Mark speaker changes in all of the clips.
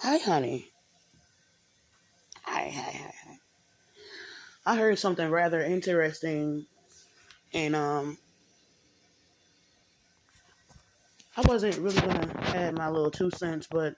Speaker 1: Hi, honey. Hi. I heard something rather interesting, and I wasn't really gonna add my little 2 cents, but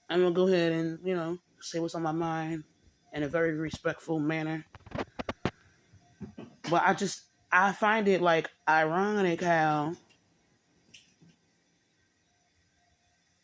Speaker 1: I'm gonna go ahead and say what's on my mind in a very respectful manner. But I find it like ironic how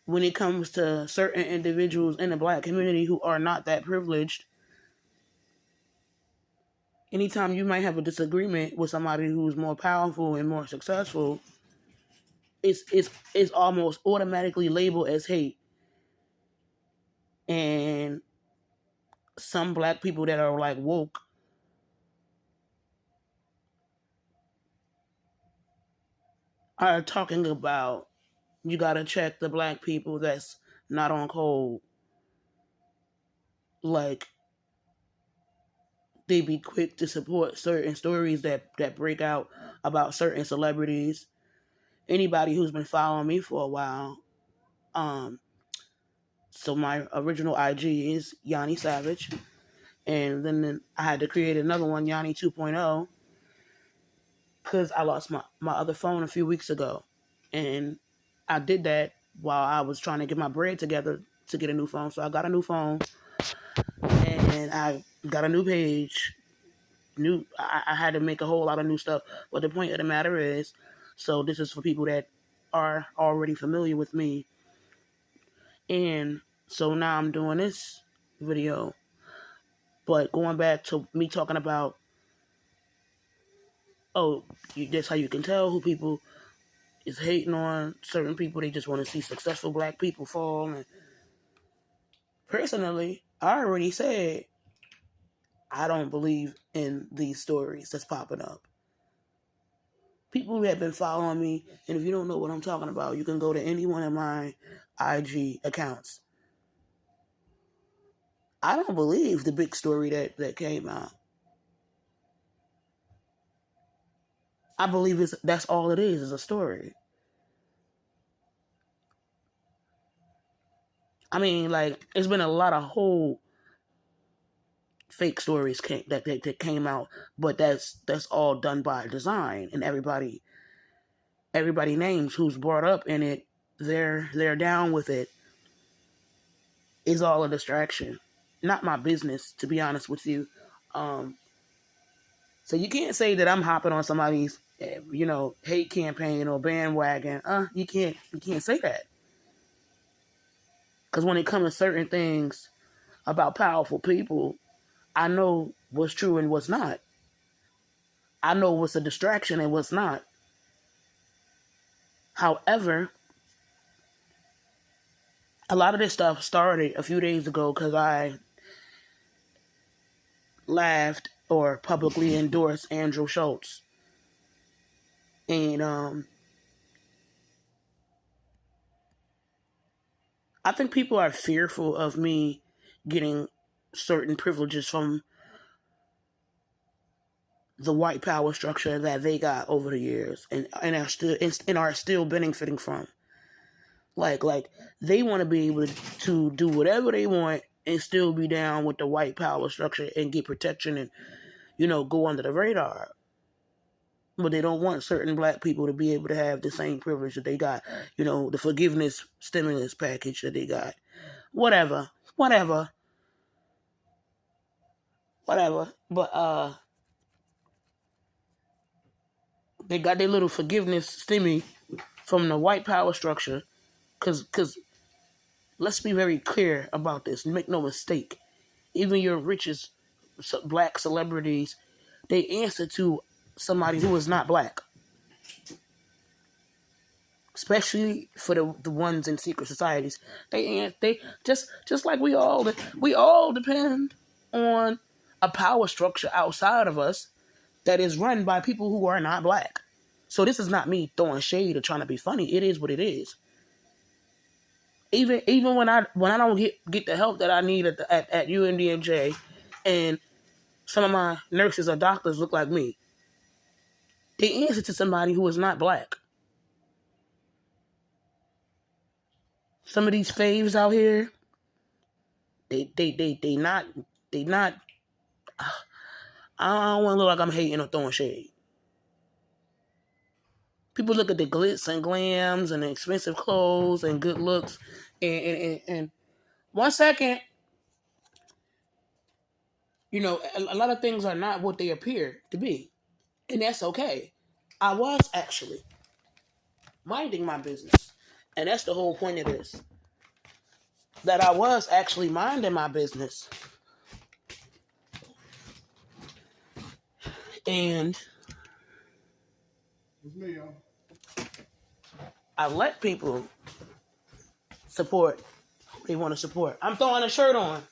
Speaker 1: when it comes to certain individuals in the black community who are not that privileged, anytime you might have a disagreement with somebody who's more powerful and more successful, it's almost automatically labeled as hate. And some black people that are like woke are talking about you gotta check the black people that's not on code. Like they be quick to support certain stories that break out about certain celebrities. Anybody who's been following me for a while, um, so my original IG is Yanni Savage, and then I had to create another one, Yanni 2.0, because I lost my other phone a few weeks ago, and I did that while I was trying to get my bread together to get a new phone. So I got a new phone, and I got a new page. I had to make a whole lot of new stuff. But the point of the matter is, so this is for people that are already familiar with me, and so now I'm doing this video. But going back to me talking about, that's how you can tell who people is hating on certain people. They just want to see successful black people fall. And personally, I already said I don't believe in these stories that's popping up. People who have been following me, and if you don't know what I'm talking about, you can go to any one of my IG accounts. I don't believe the big story that came out. I believe that's all it is a story. I mean, like, it's been a lot of whole fake stories that came out, but that's all done by design, and everybody names who's brought up in it. They're down with it. It's all a distraction, not my business, to be honest with you. So you can't say that I'm hopping on somebody's hate campaign or bandwagon. You can't say that, because when it comes to certain things about powerful people, I know what's true and what's not. I know what's a distraction and what's not. However, a lot of this stuff started a few days ago because I laughed or publicly endorsed Andrew Schulz. And I think people are fearful of me getting certain privileges from the white power structure that they got over the years and are still benefiting from. Like they want to be able to do whatever they want and still be down with the white power structure and get protection and go under the radar. But they don't want certain black people to be able to have the same privilege that they got. The forgiveness stimulus package that they got. Whatever. But they got their little forgiveness stimmy from the white power structure. Cause let's be very clear about this. Make no mistake. Even your richest black celebrities, they answer to somebody who is not black. Especially for the ones in secret societies, they just like we all depend on a power structure outside of us that is run by people who are not black. So this is not me throwing shade or trying to be funny. It is what it is. Even when I don't get the help that I need at UMDMJ, and some of my nurses or doctors look like me, they answer to somebody who is not black. some of these faves out here, they not, I don't want to look like I'm hating or throwing shade. People look at the glitz and glams and the expensive clothes and good looks, and 1 second, you know, a lot of things are not what they appear to be, and that's okay. I was actually minding my business, and that's the whole point of this. That I was actually minding my business, and I let people support who they want to support. I'm throwing a shirt on.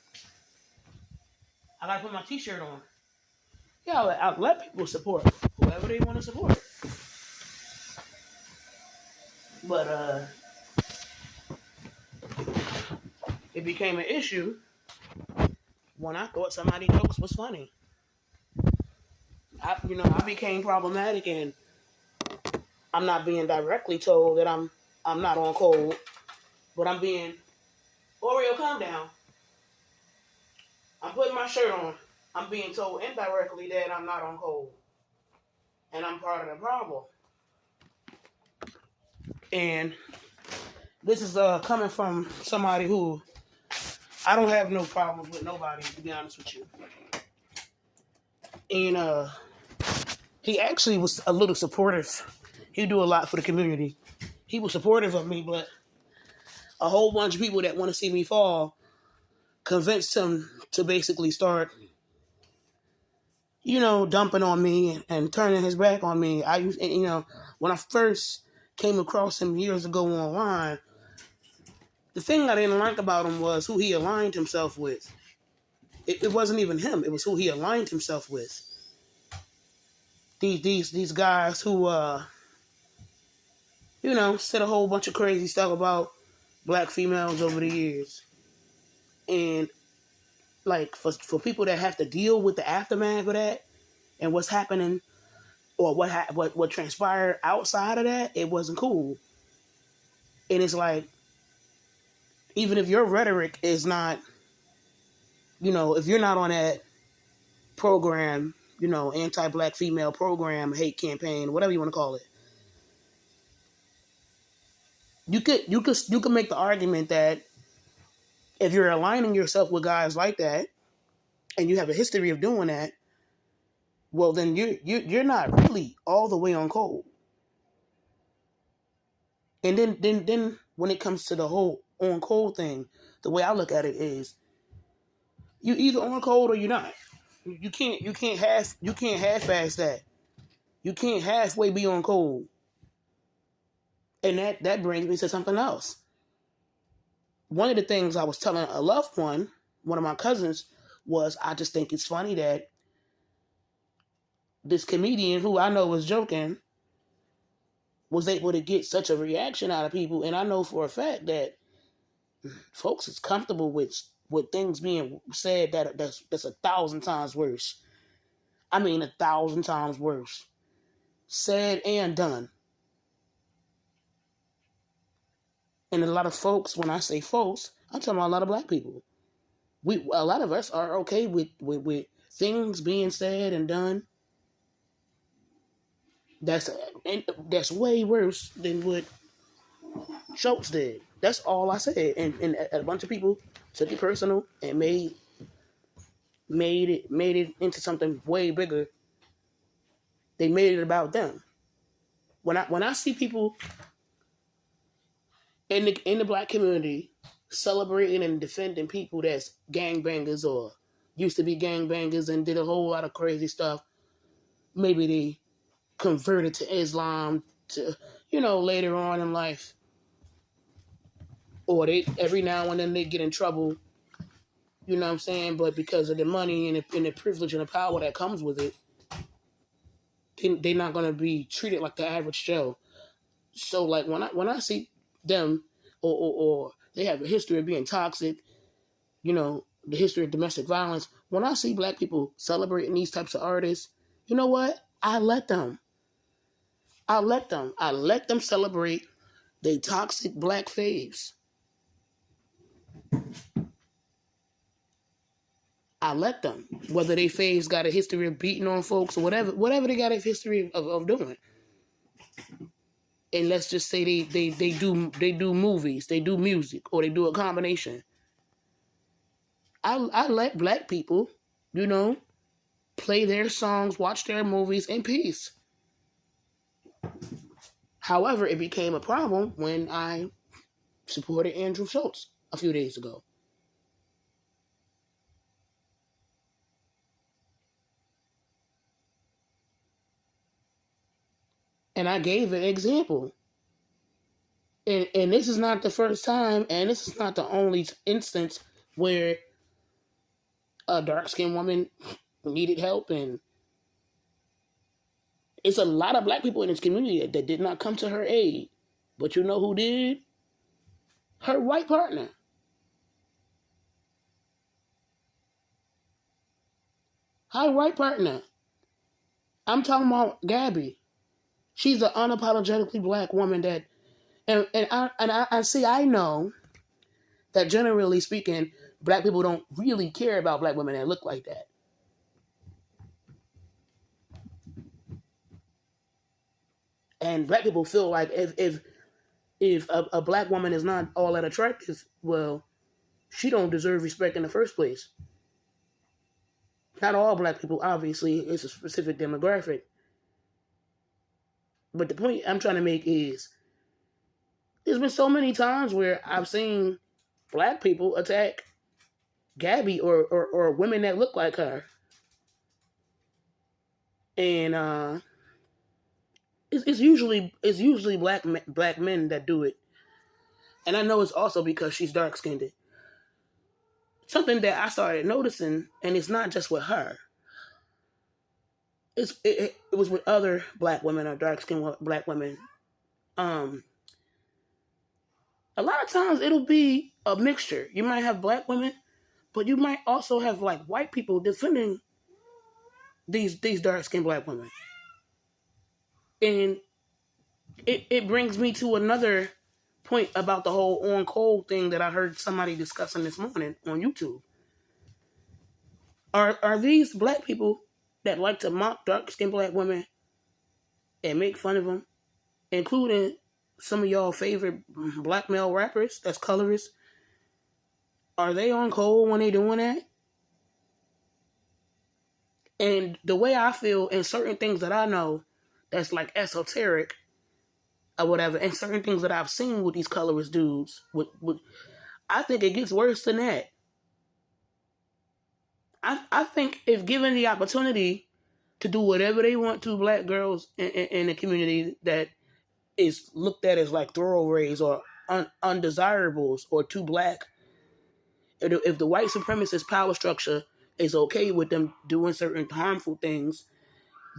Speaker 1: I gotta put my t-shirt on. Yeah, I let people support whoever they want to support. But it became an issue when I thought somebody's jokes was funny. I became problematic, and I'm not being directly told that I'm not on code, but I'm being, Oreo, calm down. I'm putting my shirt on. I'm being told indirectly that I'm not on code, and I'm part of the problem. And this is coming from somebody who I don't have no problems with nobody, to be honest with you. And he actually was a little supportive. He do a lot for the community. He was supportive of me, but a whole bunch of people that want to see me fall convinced him to basically start, dumping on me and turning his back on me. When I first came across him years ago online, the thing I didn't like about him was who he aligned himself with. It wasn't even him. It was who he aligned himself with. These guys who, said a whole bunch of crazy stuff about black females over the years. And, like, for people that have to deal with the aftermath of that and what's happening or what transpired outside of that, it wasn't cool. And it's like, even if your rhetoric is not, if you're not on that program, anti-black female program, hate campaign, whatever you want to call it, you could make the argument that if you're aligning yourself with guys like that, and you have a history of doing that, well, then you're not really all the way on code. And then when it comes to the whole on code thing, the way I look at it is, you either on code or you're not. You can't half-ass that. You can't halfway be on code. And that brings me to something else. One of the things I was telling a loved one of my cousins, was I just think it's funny that this comedian, who I know was joking, was able to get such a reaction out of people. And I know for a fact that folks is comfortable with things being said that's 1,000 times worse. I mean, 1,000 times worse. Said and done. And a lot of folks, when I say folks, I'm talking about a lot of black people. A lot of us are okay with things being said and done. That's way worse than what Schultz did. That's all I said. And a bunch of people took it personal and made it into something way bigger. They made it about them. When I see people in the black community celebrating and defending people that's gangbangers or used to be gangbangers and did a whole lot of crazy stuff, maybe they converted to Islam to, later on in life, or they every now and then they get in trouble, you know what I'm saying? But because of the money and the privilege and the power that comes with it, they're not gonna be treated like the average Joe. So like when I see them or they have a history of being toxic, the history of domestic violence. When I see black people celebrating these types of artists, you know what? I let them celebrate they toxic black faves. I let them, whether they faves got a history of beating on folks or whatever they got a history of doing. And let's just say they do movies, they do music, or they do a combination. I let black people, you know, play their songs, watch their movies in peace. However, it became a problem when I supported Andrew Schulz a few days ago. And I gave an example. And this is not the first time, and this is not the only instance where a dark-skinned woman needed help. And it's a lot of black people in this community that did not come to her aid. But you know who did? Her white partner. Her white partner. I'm talking about Gabby. She's an unapologetically black woman that, and I know that generally speaking, black people don't really care about black women that look like that. And black people feel like if a black woman is not all that attractive, well, she don't deserve respect in the first place. Not all black people, obviously, it's a specific demographic. But the point I'm trying to make is there's been so many times where I've seen black people attack Gabby or women that look like her. And it's usually black men that do it. And I know it's also because she's dark skinned. Something that I started noticing, and it's not just with her. It was with other black women or dark skinned black women. A lot of times it'll be a mixture. You might have black women, but you might also have like white people defending these dark skinned black women. And it brings me to another point about the whole on cold thing that I heard somebody discussing this morning on YouTube. Are these black people that like to mock dark-skinned black women and make fun of them, including some of y'all favorite black male rappers that's colorist, are they on cold when they doing that? And the way I feel in certain things that I know that's like esoteric or whatever, and certain things that I've seen with these colorist dudes, I think it gets worse than that. I think if given the opportunity to do whatever they want to black girls in the community that is looked at as like throwaways or undesirables or too black, if the white supremacist power structure is okay with them doing certain harmful things,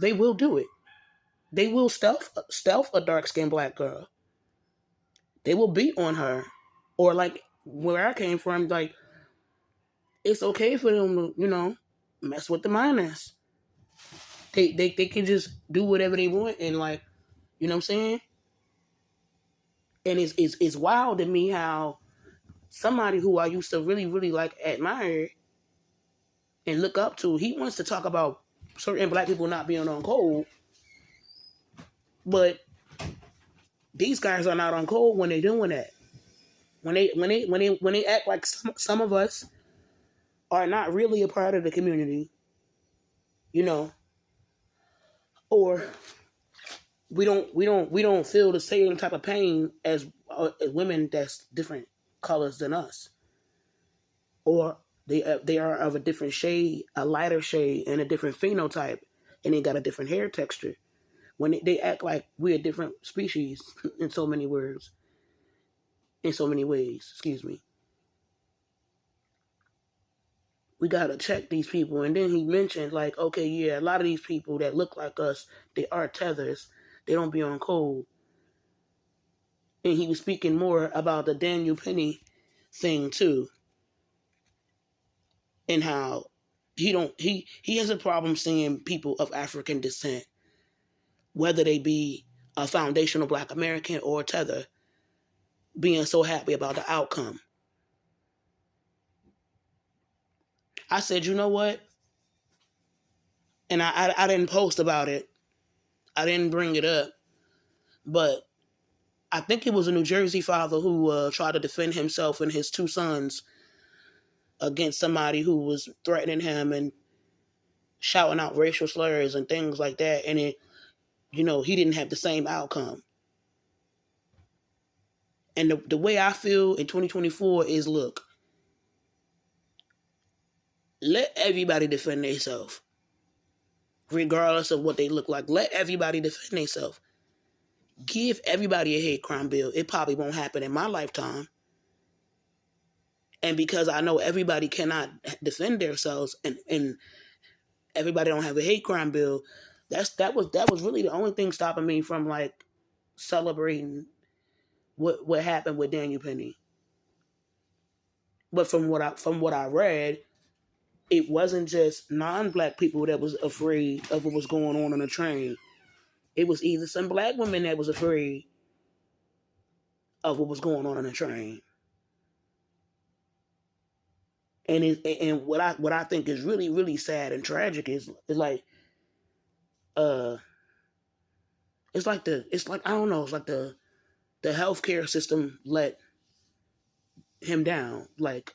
Speaker 1: they will do it. They will stealth a dark-skinned black girl. They will beat on her. Or like where I came from, like, it's okay for them to, you know, mess with the minors. They can just do whatever they want and, like, you know what I'm saying? And it's wild to me how somebody who I used to really, really like admire and look up to, he wants to talk about certain black people not being on cold. But these guys are not on cold when they're doing that. When they act like some of us are not really a part of the community, you know, or we don't feel the same type of pain as women that's different colors than us, or they are of a different shade, a lighter shade, and a different phenotype, and they got a different hair texture. When they act like we're a different species in so many words, in so many ways, excuse me. We gotta check these people. And then he mentioned, like, okay, yeah, a lot of these people that look like us, they are tethers. They don't be on cold. And he was speaking more about the Daniel Penny thing too. And how he has a problem seeing people of African descent, whether they be a foundational black American or a tether, being so happy about the outcome. I said, you know what? And I didn't post about it. I didn't bring it up. But I think it was a New Jersey father who tried to defend himself and his two sons against somebody who was threatening him and shouting out racial slurs and things like that. And it, he didn't have the same outcome. And the way I feel in 2024 is, look, let everybody defend themselves, regardless of what they look like. Let everybody defend themselves. Give everybody a hate crime bill. It probably won't happen in my lifetime. And because I know everybody cannot defend themselves and everybody don't have a hate crime bill, that was really the only thing stopping me from like celebrating what happened with Daniel Penny. But from what I read, it wasn't just non-black people that was afraid of what was going on the train. It was either some black women that was afraid of what was going on the train. And what I think is really, really sad and tragic is like it's like I don't know, it's like the healthcare system let him down. Like